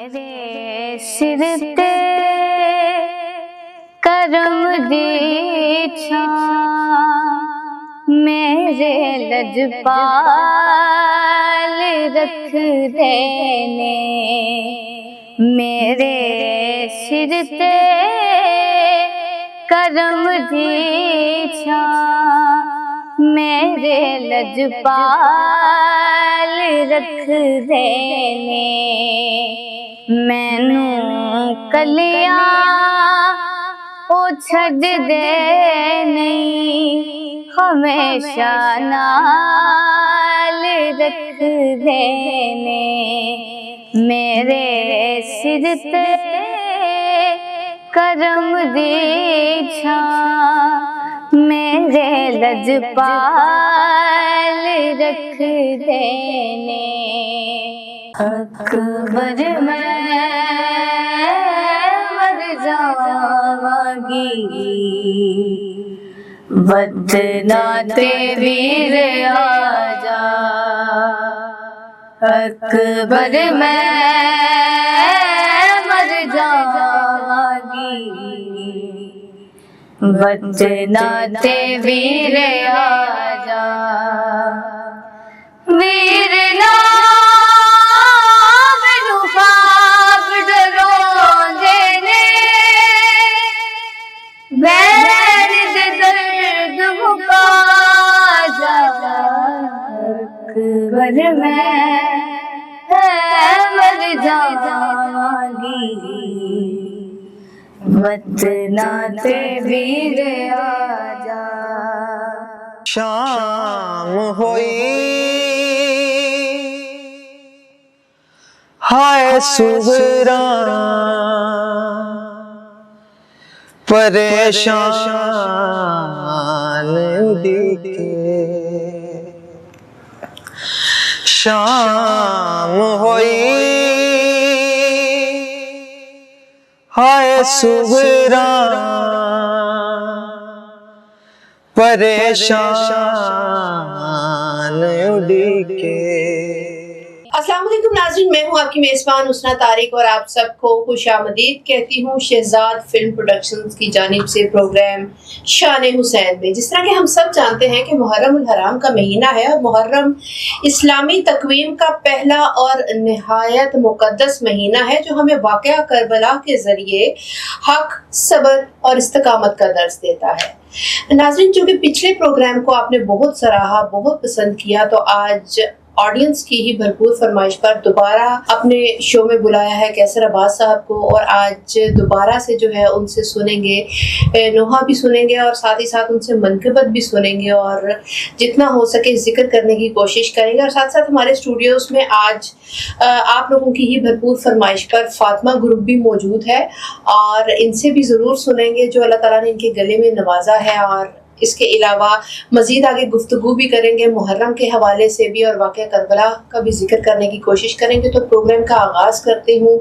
मेरे सिर ते करम दी छां मेरे लजपाल रख देने। मेरे सिर ते करम दी छां मेरे लजपाल रख देने। मैनू कलिया ओ छड़ दे नहीं हमेशा नाल रख देने। मेरे सिर ते करम दी छां मेरे लजपाल रख देने। अकबर मैं मर जावांगी वदना ते वीर आजा। अकबर मैं मर जावांगी वदना ते वीर आजा। वीर ना मैनू ख्वाब डरांदे ने बैर दे दर्द मुका जा। अकबर मैं मर जावांगी वदना ते वीर आजा। शाम होई हाय सुगरा परेशान दिखे। शाम होई हाय सुगरा परेशान दिखे। अस्सलाम वालेकुम नाज़रीन, मैं हूँ आपकी मेज़बान हुस्ना तारिक और आप सबको खुशामदीद कहती हूँ शहजाद फिल्म प्रोडक्शंस की जानिब से प्रोग्राम शान हुसैन में। जिस तरह के हम सब जानते हैं कि मुहर्रम उल हराम का महीना है और मुहर्रम इस्लामी तकवीम का पहला और निहायत मुक़द्दस महीना है जो हमें वाक़या करबला के ज़रिए हक, सब्र और इस्तिकामत का दर्स देता है। नाज़रीन, चूँकि पिछले प्रोग्राम को आपने बहुत सराहा, बहुत पसंद किया, तो आज ऑडियंस की ही भरपूर फरमाइश पर दोबारा अपने शो में बुलाया है कैसर अब्बास साहब को। और आज दोबारा से जो है उनसे सुनेंगे, नोहा भी सुनेंगे और साथ ही साथ उनसे मनक़बत भी सुनेंगे और जितना हो सके जिक्र करने की कोशिश करेंगे। और साथ साथ हमारे स्टूडियोज़ में आज आप लोगों की ही भरपूर फरमाइश पर फातिमा ग्रुप भी मौजूद है और इनसे भी ज़रूर सुनेंगे जो अल्लाह ताला ने इनके गले में नवाजा है। और इसके अलावा मज़ीद आगे गुफ्तगू भी करेंगे मुहर्रम के हवाले से भी और वाक़या करबला का भी जिक्र करने की कोशिश करेंगे। तो प्रोग्राम का आगाज़ करती हूँ,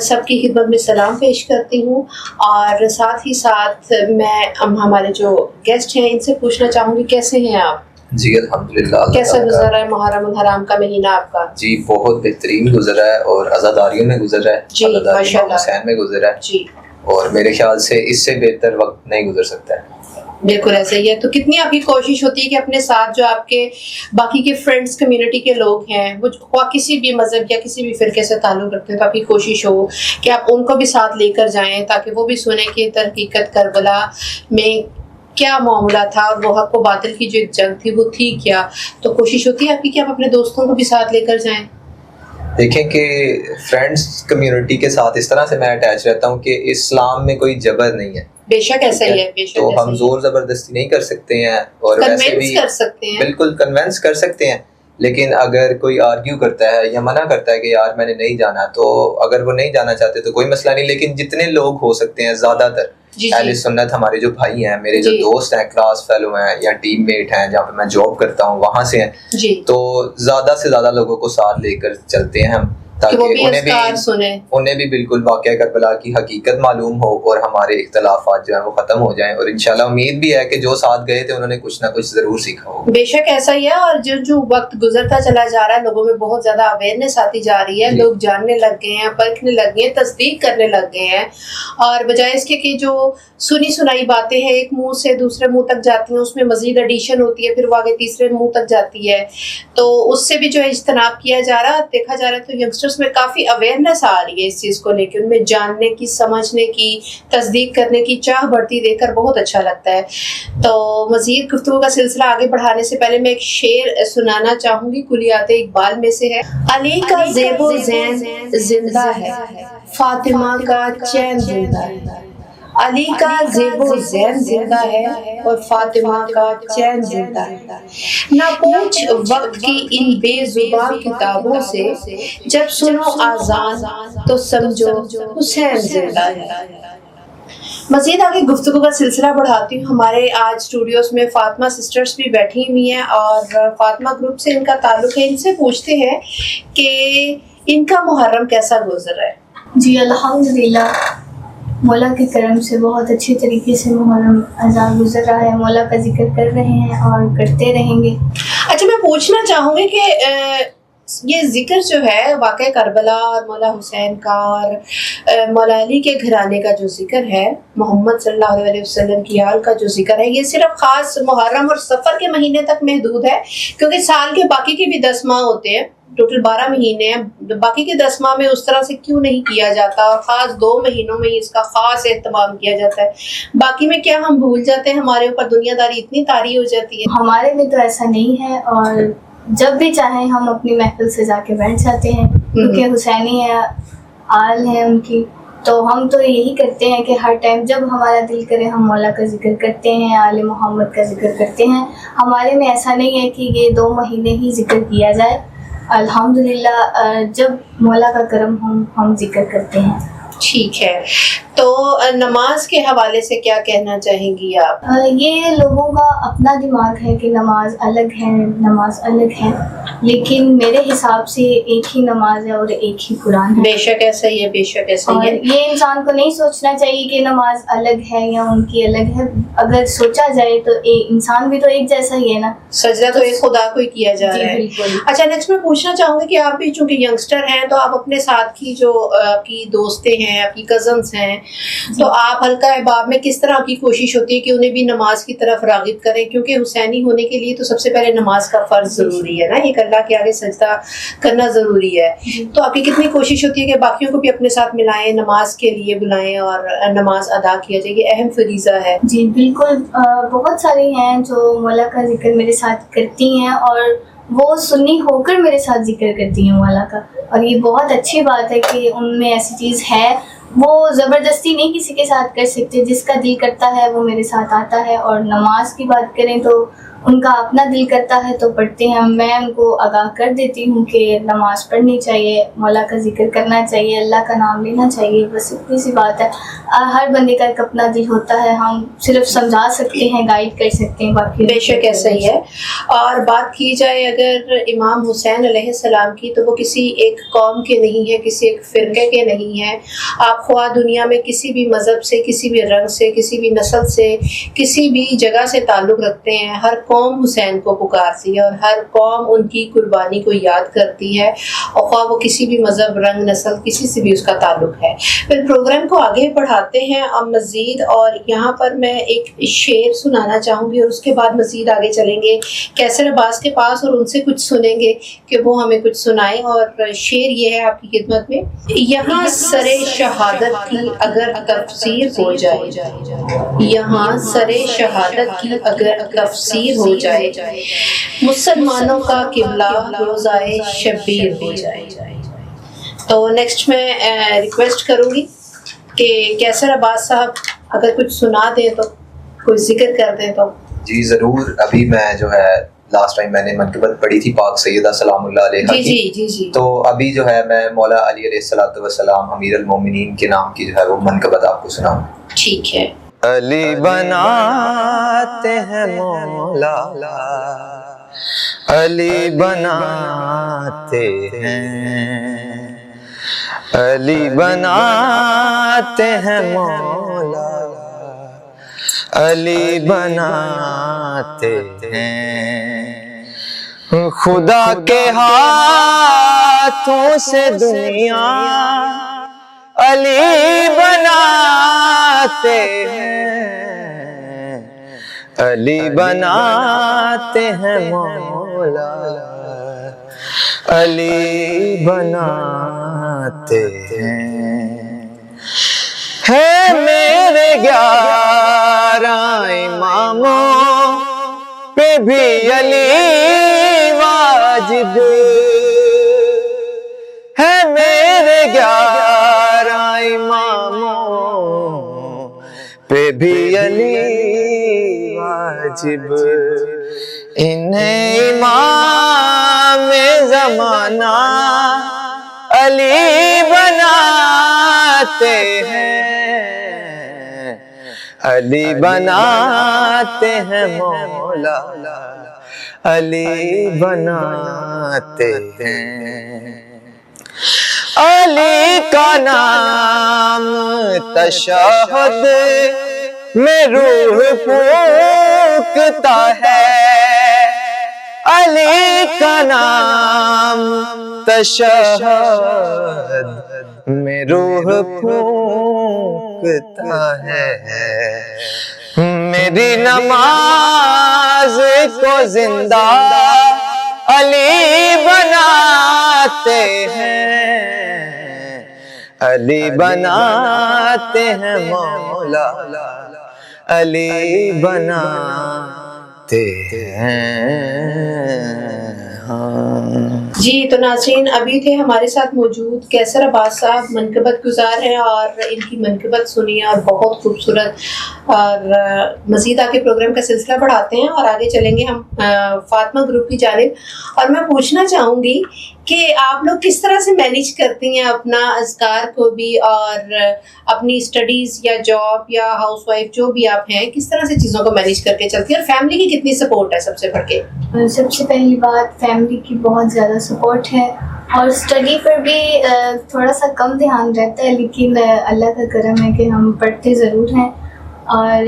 सबकी खिदमत में सलाम पेश करती हूँ और साथ ही साथ मैं हमारे जो गेस्ट हैं इनसे पूछना चाहूँगी कैसे हैं आप? जी अल्हम्दुलिल्लाह। कैसा गुजर रहा है मुहर्रम उल हराम का महीना आपका? जी बहुत बेहतरीन गुजरा है और आज़ादारियों में गुजरा है, आज़ादारियों हुसैन में गुजरा है जी। और मेरे ख्याल से इससे बेहतर वक्त नहीं गुजर सकता है। बिल्कुल ऐसे ही है। तो कितनी आपकी कोशिश होती है कि अपने साथ जो आपके बाकी के फ्रेंड्स कम्युनिटी के लोग हैं वो किसी भी मज़हब या किसी भी फ़िरके से ताल्लुक़ रखते हैं, तो आपकी कोशिश हो कि आप उनको भी साथ लेकर जाएं ताकि वो भी सुने कि दरहकीकत करबला में क्या मामला था और वो हक़ व बातिल की जो एक जंग थी वो थी क्या। तो कोशिश होती है आपकी कि आप अपने दोस्तों को भी साथ लेकर जाएं? देखें कि फ्रेंड्स कम्युनिटी के साथ इस तरह से मैं अटैच रहता हूँ कि इस्लाम में कोई जबर नहीं है। बेशक ऐसा ही है, बेशक तो हम जोर जबरदस्ती नहीं कर सकते हैं और वैसे भी कर सकते हैं, बिल्कुल कन्वेंस कर सकते हैं, लेकिन अगर कोई आर्ग्यू करता है या मना करता है कि यार मैंने नहीं जाना, तो अगर वो नहीं जाना चाहते तो कोई मसला नहीं। लेकिन जितने लोग हो सकते हैं, ज़्यादातर अहले सुन्नत हमारे जो भाई हैं, मेरे जो दोस्त हैं, क्लास फेलो हैं या टीममेट हैं जहाँ पे मैं जॉब करता हूँ वहाँ से हैं, तो ज़्यादा से ज़्यादा लोगों को साथ लेकर चलते हैं हम। कि वो भी उन्हें अज़कार सुने, उन्हें भी बिल्कुल वाक़या करबला की हकीकत मालूम हो और हमारे इख्तलाफात जो है वो ख़त्म हो जाएं। और इंशाल्लाह उम्मीद भी है कि जो साथ गए थे उन्होंने कुछ ना कुछ ज़रूर सीखा हो। बेशक ऐसा ही है। और जो जो वक्त गुजरता चला जा रहा है, लोगों में बहुत ज़्यादा अवेयरनेस आती जा रही है, लोग जानने लग गए हैं, परखने लग गए हैं, तस्दीक करने लग गए हैं। और बजाय इसके कि जो सुनी सुनाई बातें हैं एक मुंह से दूसरे मुंह तक जाती हैं, उसमें मज़ीद एडिशन होती है, फिर वो आगे तीसरे मुंह तक जाती है, तो उससे भी जो है इज्तनाब किया जा रहा है। देखा जा रहा है तो यंगस्टर्स में काफ़ी अवेयरनेस आ रही है इस चीज़ को लेकर, उनमें जानने की, समझने की, तस्दीक करने की चाह बढ़ती देखकर बहुत अच्छा लगता है। तो मज़ीद गुफ्तगू का सिलसिला आगे बढ़ाने से पहले मैं एक शेर सुनाना चाहूँगी, कुलियात इकबाल में से है। अली का ज़ेबो ज़ैन जिंदा है, फातिमा का चैन जिंदा है। अली का ज़ेबो ज़ैन जिंदा है और फातिमा का चैन जिंदा है। ना पूछ वक्त की इन बेजुबान किताबों से, जब सुनो आज़ान तो समझो हुसैन जिंदा है। मज़ीद आगे गुफ्तगू का सिलसिला बढ़ाती हूँ। हमारे आज स्टूडियोज़ में फातिमा सिस्टर्स भी बैठी हुई हैं और फातिमा ग्रुप से इनका ताल्लुक़ है। इनसे पूछते हैं कि इनका मुहर्रम कैसा गुजरा है। जी अल्हम्दुलिल्लाह, मौला के करम से बहुत अच्छे तरीके से मुहर्रम अज़ा गुजर रहा है। मौला का जिक्र कर रहे हैं और करते रहेंगे। अच्छा, मैं पूछना चाहूँगी कि ये जिक्र जो है वाक़या करबला और मौला हुसैन का और मौला अली के घराने का जो जिक्र है, मोहम्मद सल्लल्लाहु अलैहि वसल्लम की आल का जो जिक्र है, ये सिर्फ ख़ास मुहर्रम और सफ़र के महीने तक महदूद है? क्योंकि साल के बाकी के भी 10 माह होते हैं, टोटल 12 महीने हैं, बाकी के 10 माह में उस तरह से क्यों नहीं किया जाता और ख़ास 2 महीनों में इसका ख़ास एहतमाम किया जाता है? बाकी में क्या हम भूल जाते हैं, हमारे ऊपर दुनियादारी इतनी तारी हो जाती है? हमारे में तो ऐसा नहीं है और जब भी चाहें हम अपनी महफिल से जाके बैठ जाते हैं, क्योंकि हुसैनी है, आल है उनकी। तो हम तो यही करते हैं कि हर टाइम जब हमारा दिल करे हम मौला का जिक्र करते हैं, आले मोहम्मद का जिक्र करते हैं। हमारे में ऐसा नहीं है कि ये 2 महीने ही जिक्र किया जाए। अल्हम्दुलिल्लाह, जब मौला का करम हम जिक्र करते हैं। ठीक है, तो नमाज के हवाले से क्या कहना चाहेंगी आप? ये लोगों का अपना दिमाग है कि नमाज अलग है, नमाज अलग है, लेकिन मेरे हिसाब से एक ही नमाज है और एक ही कुरान है। बेशक ऐसा ही है, बेशक ऐसा ही है। ये इंसान को नहीं सोचना चाहिए कि नमाज अलग है या उनकी अलग है। अगर सोचा जाए तो इंसान भी तो एक जैसा ही है ना, सजदा तो एक खुदा को ही किया जा रहा है। बिल्कुल। अच्छा, नेक्स्ट मैं पूछना चाहूँगी कि आप भी चूंकि यंगस्टर हैं, तो आप अपने साथ की जो आपकी दोस्तें हैं, आपकी कजन्स हैं, तो आप हल्का अहबाब में किस तरह की कोशिश होती है कि उन्हें भी नमाज की तरफ रागिब करें? क्योंकि हुसैनी होने के लिए तो सबसे पहले नमाज का फ़र्ज ज़रूरी है ना, एक अल्लाह के आगे सजदा करना ज़रूरी है। तो आपकी कितनी कोशिश होती है कि बाकियों को भी अपने साथ मिलाएं, नमाज के लिए बुलाएं और नमाज अदा किया जाए? ये अहम फरीज़ा है। जी बिल्कुल। बहुत सारी हैं जो मौला का जिक्र मेरे साथ करती हैं और वो सुन्नी होकर मेरे साथ जिक्र करती हैं मौला का, और ये बहुत अच्छी बात है कि उनमें ऐसी चीज़ है। वो ज़बरदस्ती नहीं किसी के साथ कर सकते, जिसका दिल करता है वो मेरे साथ आता है। और नमाज की बात करें तो उनका अपना दिल करता है तो पढ़ते हैं। मैं उनको आगाह कर देती हूँ कि नमाज पढ़नी चाहिए, मौला का जिक्र करना चाहिए, अल्लाह का नाम लेना चाहिए, बस इतनी सी बात है। हर बंदे का एक अपना दिल होता है, हम सिर्फ समझा सकते हैं, गाइड कर सकते हैं, बाकी बेशक ऐसा ही है। और बात की जाए अगर इमाम हुसैन अलैहिस्सलाम की, तो वो किसी एक कौम के नहीं है, किसी एक फ़िरके के नहीं है। आप ख्वाह दुनिया में किसी भी मज़हब से, किसी भी रंग से, किसी भी नस्ल से, किसी भी जगह से ताल्लुक़ रखते हैं, हर कौम हुसैन को पुकारती है और हर कौम उनकी कुर्बानी को याद करती है, और ख्वाह वो किसी भी मज़हब, रंग, नस्ल, किसी से भी उसका ताल्लुक़ है। फिर प्रोग्राम को आगे बढ़ाते हैं अब मज़ीद, और यहाँ पर मैं एक शेर सुनाना चाहूँगी और उसके बाद मज़ीद आगे चलेंगे कैसर अब्बास के पास और उनसे कुछ सुनेंगे कि वो हमें कुछ सुनाएं। और शेर ये है आपकी खिदमत में। यहाँ सरे शहादत की अगर तफसीर हो जाए, यहाँ सरे शहादत की अगर तफसीर हो जाए, मुसलमानों का किबला रोज़ाए शब्बीर हो जाए। तो नेक्स्ट मैं रिक्वेस्ट करूँगी कि कैसर अब्बास साहब अगर कुछ सुना दें तो, कोई जिक्र कर दें तो। जी ज़रूर। अभी मैं जो है लास्ट टाइम मैंने मनक़बत पढ़ी थी पाक सैयदा सलामुल्लाह अलैहा की। जी। तो अभी जो है मैं मौला अली अलैहिस्सलातु वस्सलाम अमीर अल मोमिनीन के नाम की जो है वो मनक़बत आपको सुनाऊँ। ठीक है। अली बनाते हैं मौला, अली बनाते हैं, अली बनाते हैं मौला, अली बनाते हैं। खुदा के हाथों से दुनिया अली बनाते हैं, अली बनाते हैं मौला, अली बनाते हैं मेरे 11 इमामों पे भी अली वाजिब है, मेरे 11 इमामों पे भी अली वाजिब। इन्हें इमाम ज़माना अली बनाते हैं, अली बनाते हैं मौला, अली बनाते हैं। अली का नाम तशहुद में रूह फूंकता है, अली का नाम तशहुद में रूह फूंकता है। मेरी नमाज को जिंदा अली बनाते हैं, अली बनाते हैं मौला, अली बनाते हैं। जी तो नाज़रीन, अभी थे हमारे साथ मौजूद कैसर अब्बास साहब, मनक़बत गुज़ार हैं और इनकी मनक़बत सुनिए और बहुत खूबसूरत। और मज़ीद आगे प्रोग्राम का सिलसिला बढ़ाते हैं और आगे चलेंगे हम फातिमा ग्रुप की जानिब। और मैं पूछना चाहूँगी कि आप लोग किस तरह से मैनेज करती हैं अपना अज़कार को भी और अपनी स्टडीज़ या जॉब या हाउसवाइफ जो भी आप हैं, किस तरह से चीज़ों को मैनेज करके चलती हैं और फैमिली की कितनी सपोर्ट है? सबसे बढ़ के सबसे पहली बात, फैमिली की बहुत ज़्यादा सपोर्ट है और स्टडी पर भी थोड़ा सा कम ध्यान रहता है, लेकिन अल्लाह का करम है कि हम पढ़ते ज़रूर हैं। और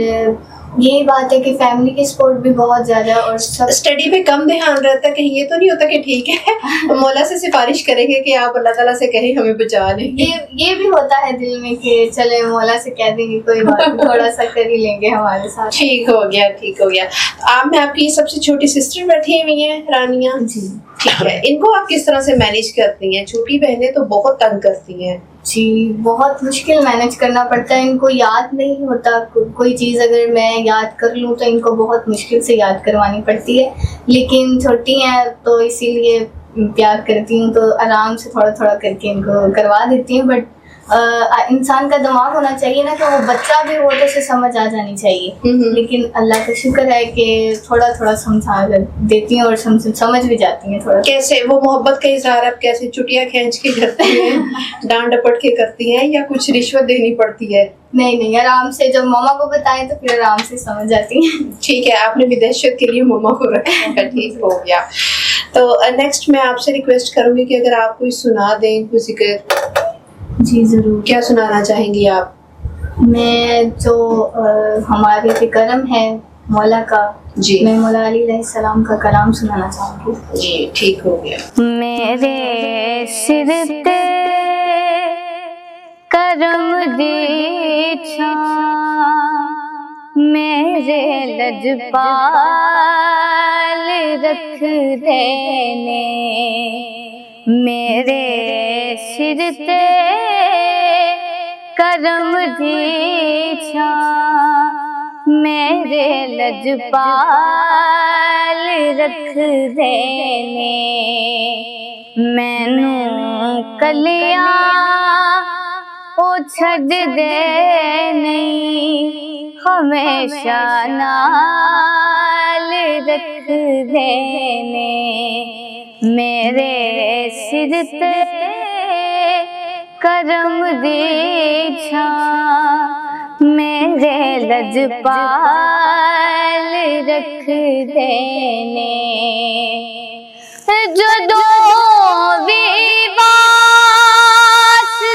यही बात है कि फैमिली की सपोर्ट भी बहुत ज़्यादा। और सब स्टडी पे कम ध्यान रहता है, कहीं ये तो नहीं होता कि ठीक है मौला से सिफारिश करेंगे कि आप अल्लाह ताला से कहीं हमें बचा लेंगे? ये भी होता है दिल में कि चले मौला से कह देंगे कोई बात नहीं, थोड़ा सा कर ही लेंगे हमारे साथ। ठीक हो गया, ठीक हो गया। आप में आपकी सबसे छोटी सिस्टर बैठी हुई हैं रानिया जी, ठीक है। इनको आप किस तरह से मैनेज करती हैं? छोटी बहनें तो बहुत तंग करती हैं जी, बहुत मुश्किल मैनेज करना पड़ता है। इनको याद नहीं होता कोई चीज़, अगर मैं याद कर लूँ तो इनको बहुत मुश्किल से याद करवानी पड़ती है, लेकिन छोटी हैं तो इसीलिए प्यार करती हूँ तो आराम से थोड़ा थोड़ा करके इनको करवा देती हूँ। बट इंसान का दिमाग होना चाहिए ना, कि वो बच्चा भी हो तो उसे समझ आ जानी चाहिए। लेकिन अल्लाह का शुक्र है कि थोड़ा थोड़ा समझा देती हैं और समझ भी जाती हैं थोड़ा। कैसे वो मोहब्बत का इजहार आप कैसे चुटिया खींच के करती हैं, डांट डपट के करती हैं या कुछ रिश्वत देनी पड़ती है? नहीं, आराम से जब मामा को बताएं तो फिर आराम से समझ जाती हैं। ठीक है, आपने भी दहशत के लिए मामा को रखा है, ठीक हो गया। तो नेक्स्ट मैं आपसे रिक्वेस्ट करूंगी कि अगर आप कोई सुना दें कोई जिक्र। जी ज़रूर। क्या सुनाना चाहेंगी आप? मैं जो हमारे पे करम है मौला का जी, मैं मौला अली अलैहिस्सलाम का कलाम सुनाना चाहूँगी। जी ठीक हो गया। मेरे सिर ते करम दी छा, मेरे लजपाल रख देने, मेरे सिर ते करम दी छा, मेरे लजपाल रख देने, मैनू कलिया ओ छड़ दे नहीं, हमेशा नाल रख देने, मेरे सिर ते करम दी छा, मेरे लजपाल रख देने, जदों भी वास्ते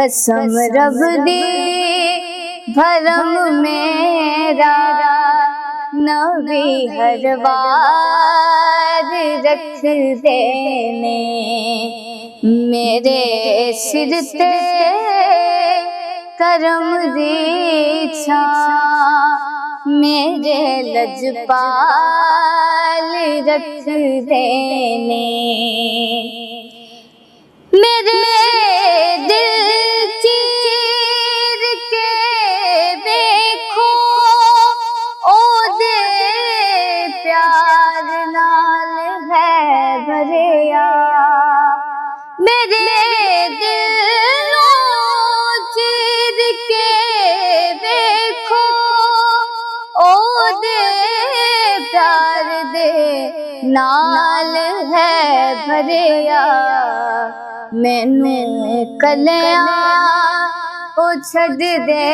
कसम रब दी भरम मेरा नबी हर बार रख देने मेरे सिर ते करम दी छां मेरे लजपाल रख देने मेरे दिल चीर के देखो ओ दे प्यार नाल है भरिया मेरे दिलों चीर के देखो ओ दे प्यार दे नाल है भरिया मैनू कलियां ओ छड़ दे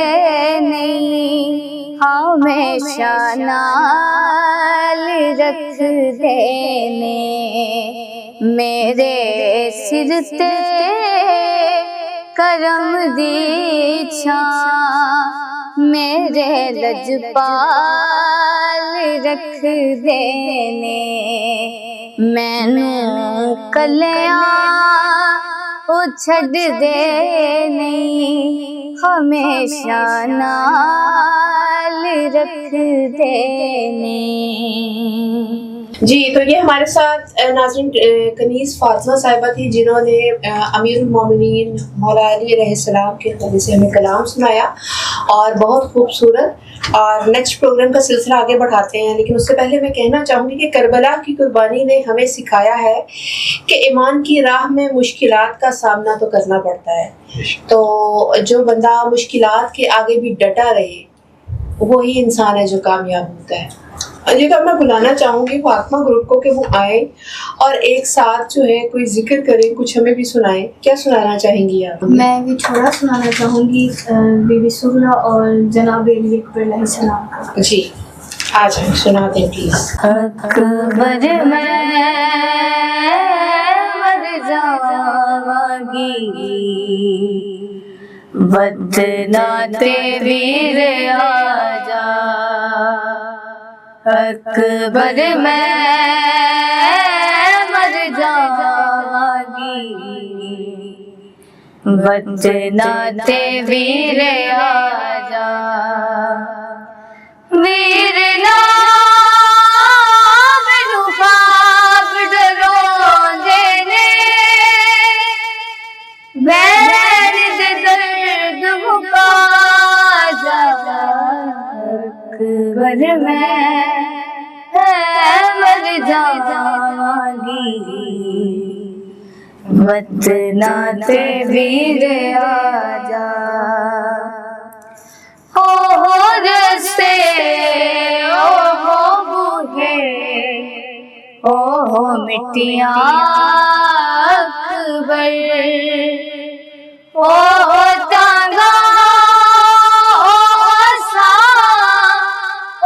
नहीं हमेशा नाल रख देने मेरे सिर ते करम दी छां मेरे लजपाल रख देने मैनू कलियां ओ छड़ दे नहीं हमेशा नाल रख देने। जी, तो ये हमारे साथ नाज़रीन कनीज़ फातिमा साहिबा थी जिन्होंने अमीरुल मोमिनीन मौला अली अलैहिस्सलाम के हवाले से हमें कलाम सुनाया और बहुत खूबसूरत। और नेक्स्ट प्रोग्राम का सिलसिला आगे बढ़ाते हैं, लेकिन उससे पहले मैं कहना चाहूँगी कि करबला की कुर्बानी ने हमें सिखाया है कि ईमान की राह में मुश्किलात का सामना तो करना पड़ता है। तो जो बंदा मुश्किलात के आगे भी डटा रहे वही इंसान है जो कामयाब होता है। ये तो मैं बुलाना चाहूँगी फातिमा ग्रुप को कि वो आए और एक साथ जो है कोई जिक्र करें, कुछ हमें भी सुनाएं। क्या सुनाना चाहेंगी आप? मैं भी थोड़ा सुनाना चाहूँगी बीबी सुगरा और जनाब अली अकबर अलैहिस्सलाम का। जी, आ जाए, सुना दें प्लीज। अकबर मैं मर जावांगी बदनाते वीर आजा अकबर मैं मर जावांगी बदनाते वीर आजा वीर नाम ख्वाब डरोंदे ने बैर दे दर्द मुका जा अकबर मैं मर जावांगी बदनाते वीर आजा हो रस्ते ओ हो बूढ़े ओ हो मिट्टियाँ अकबर ओ हो तांगा ओ सा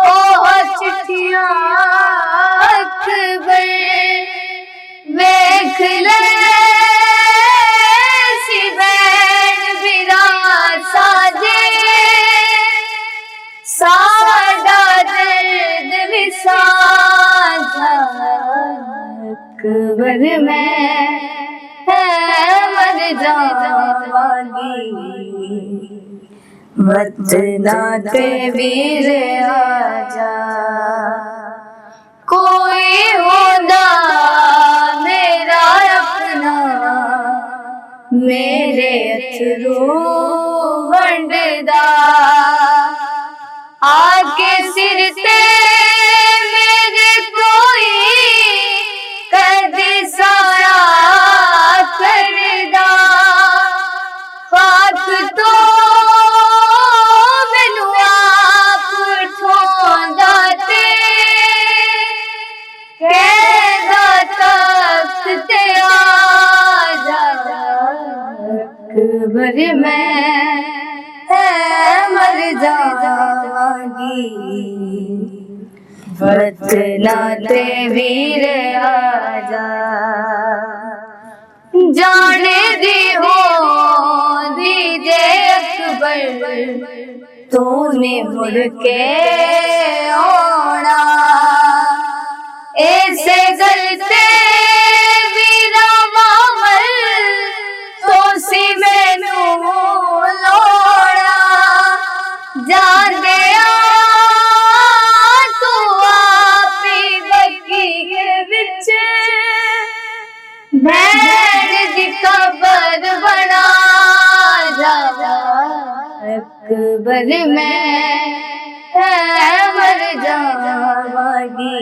ओ हो चिट्ठियाँ अकबर वेख ले सी बैन बिरा साजे सादा दर्द विसाजा अकबर मैं मर जावांगी बदनाते वीर आजा कोई होदा मेरा अपना मेरे अथरू वंडदा आके सिर ते मेरे कोई कदी साया करदा खाक तो मैनू आप ठोंदा ते कहदा तख्त ते आजा अकबर मैं मर जावांगी बदनाते वीर आजा जाने दी हो दी जे अकबर तूने मुड़ के आना ऐसे गलते वीरा मामल तो सी मैनू लोड़ा जान दे तू आपी बग्गी के विच भैन दी कबर बना जावा अकबर मैं मर जावागी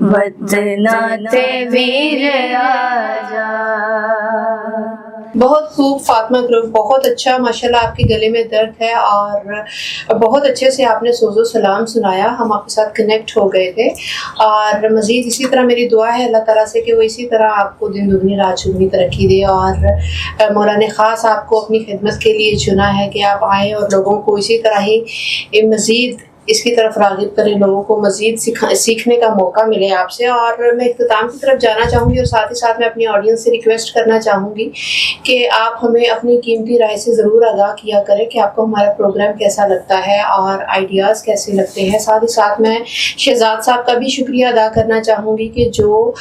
वतना ते वीर आजा। बहुत खूब फातिमा ग्रुप, बहुत अच्छा माशाल्लाह। आपके गले में दर्द है और बहुत अच्छे से आपने सोज़ो सलाम सुनाया, हम आपके साथ कनेक्ट हो गए थे। और मज़ीद इसी तरह मेरी दुआ है अल्लाह ताला से कि वो इसी तरह आपको दिन दुगनी रात चुगनी तरक्की दे। और मौला ने ख़ास आपको अपनी खिदमत के लिए चुना है कि आप आएँ और लोगों को इसी तरह ही मज़ीद इसकी तरफ राग़िब करें, लोगों को मज़ीद सीखने का मौका मिले आपसे। और मैं इख्तिताम की तरफ जाना चाहूँगी और साथ ही साथ मैं अपनी ऑडियंस से रिक्वेस्ट करना चाहूँगी कि आप हमें अपनी कीमती राय से ज़रूर आगाह किया करें कि आपको हमारा प्रोग्राम कैसा लगता है और आइडियाज़ कैसे लगते हैं। साथ ही साथ मैं शहजाद साहब का भी शुक्रिया अदा करना चाहूँगी कि जो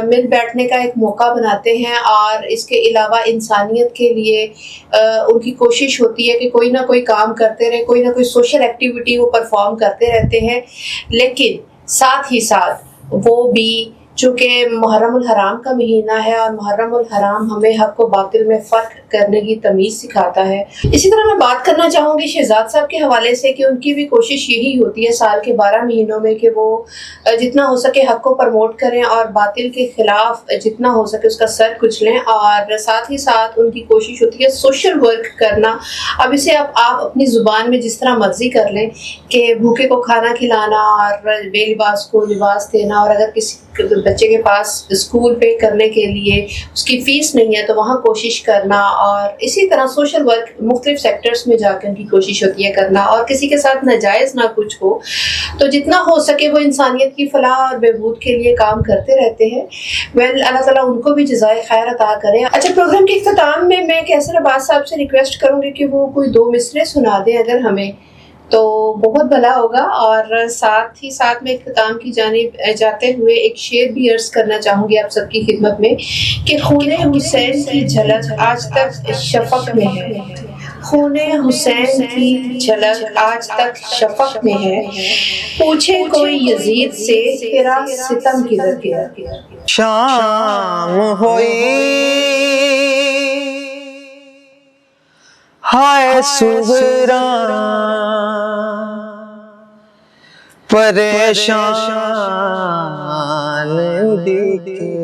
मिल बैठने का एक मौका बनाते हैं और इसके अलावा इंसानियत के लिए उनकी कोशिश होती है कि कोई ना कोई काम करते रहे, कोई ना कोई सोशल एक्टिविटी वो परफॉर्म करते रहते हैं। लेकिन साथ ही साथ वो भी चूँकि मुहर्रमुल हराम का महीना है और मुहर्रमुल हराम हमें हक व बातिल में फ़र्क करने की तमीज़ सिखाता है। इसी तरह मैं बात करना चाहूँगी शहजाद साहब के हवाले से कि उनकी भी कोशिश यही होती है साल के 12 महीनों में कि वो जितना हो सके हक को प्रमोट करें और बातिल के ख़िलाफ़ जितना हो सके उसका सर कुचलें। और साथ ही साथ उनकी कोशिश होती है सोशल वर्क करना। अब इसे आप अपनी ज़ुबान में जिस तरह मर्ज़ी कर लें कि भूखे को खाना खिलाना और बेलिबास को लिबास देना, और अगर किसी बच्चे के पास स्कूल पे करने के लिए उसकी फ़ीस नहीं है तो वहाँ कोशिश करना, और इसी तरह सोशल वर्क मुख्तलिफ सेक्टर्स में जाकर उनकी कोशिश होती है करना। और किसी के साथ नाजायज़ ना कुछ हो तो जितना हो सके वो इंसानियत की फलाह और बहबूद के लिए काम करते रहते हैं। अल्लाह ताला उनको भी जज़ाए खैर अता करें। अच्छा, प्रोग्राम के इख्तिताम में मैं कैसर अब्बास साहब से रिक्वेस्ट करूँगी कि वो कोई 2 मिसरे सुना दें अगर हमें, तो बहुत भला होगा। और साथ ही साथ में इख्तिताम की जानिब जाते हुए एक शेर भी अर्ज़ करना चाहूँगी आप सबकी खिदमत में कि खूने हुसैन की झलक आज तक शफ़क़ में है, खूने हुसैन की झलक आज तक शफ़क़ में है, पूछे कोई यजीद से तेरा सितम किधर किधर। शाम होई हाय सुगरा परेशान दिखे,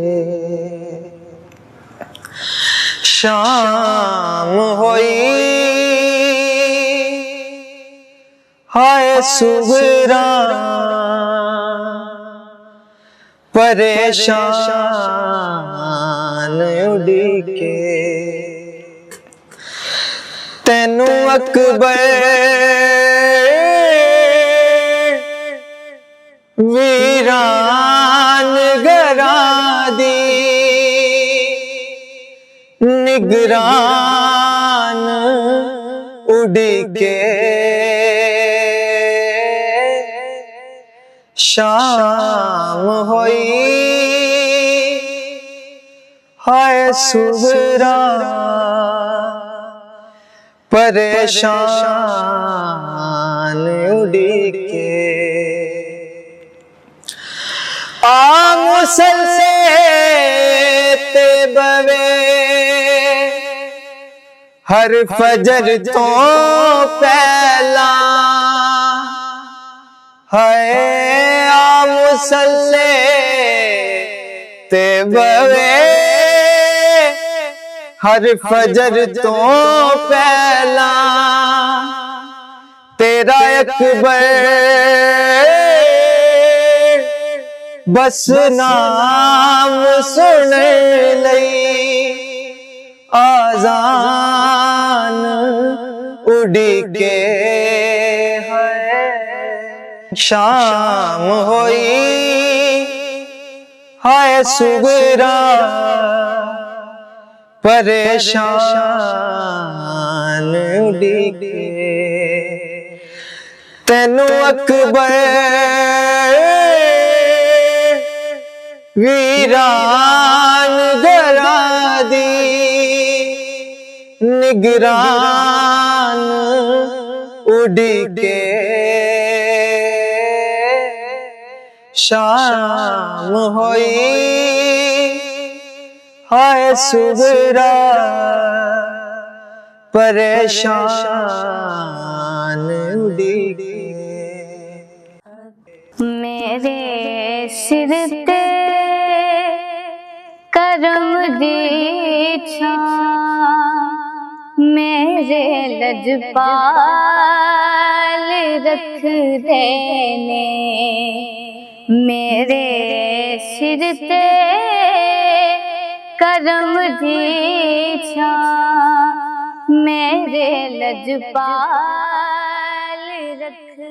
शाम होई हाय सुगरा परेशान दिखे, तेनू अकबर वीरान गरा दी निगरान उड़के, शाम होई हाय सुगरा परेशान उड़के, आ मुसल से ते बवे हर फजर तो पहला, है आ मुसल से ते बवे हर फजर तो पहला, तेरा अकबर बस नाम सुन लई आजान उड़के है, शाम होई हाय सुगरा परेशान उड़ीके तेनू अकबर वीरान गरा दी निगरान उड़ीके शाम होई हाय सुगरा परेशान उड़ीके मेरे सिर ते करम दी छां मेरे लजपाल रख देने मेरे सिर ते करम दी छां मेरे लजपाल रख